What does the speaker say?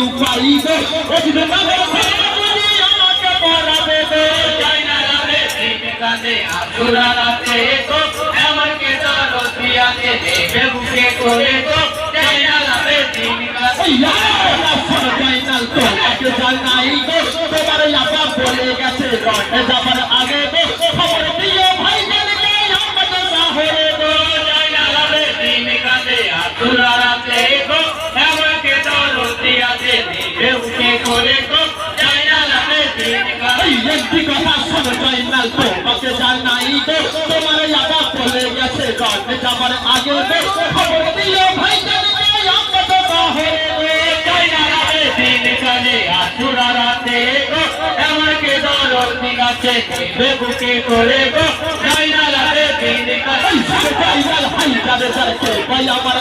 উপায় গো একদিন আমাকে পড়াবে গো চাইনা রাতে দিন কাঁদে আধুরা রাতে গো আমাকে দরদিয়াতে দেবে বুকে করে গো চাইনা রাতে দিন কাঁদে চাইনাল তো আগে জানাই গো তোমার আপা বলে গেছে রটে যাবার আগে গো খবর দিও ভাই জানকে আমাদের শহরে গো চাইনা রাতে দিন কাঁদে আধুরা রাতে গো আমাকে দরদিয়াতে দেবে বুকে করে গো চাইনা রাতে দিন কাঁদে একটি কথা শোনো চাইনাল তো আগে জানাই গো তোমার আপা বলে গেছে রটে যাবার আগে গো খবর দিও ভাই জানকে আমাদের শহরে গো চাইনা রাতে দিন কাঁদে আধুরা রাতে গো আমাকে দরদি গাছে দেবে বুকে করে গো চাইনা রাতে দিন কাঁদে চাইনাল হাই যাবে যাচ্ছে ভাই আমার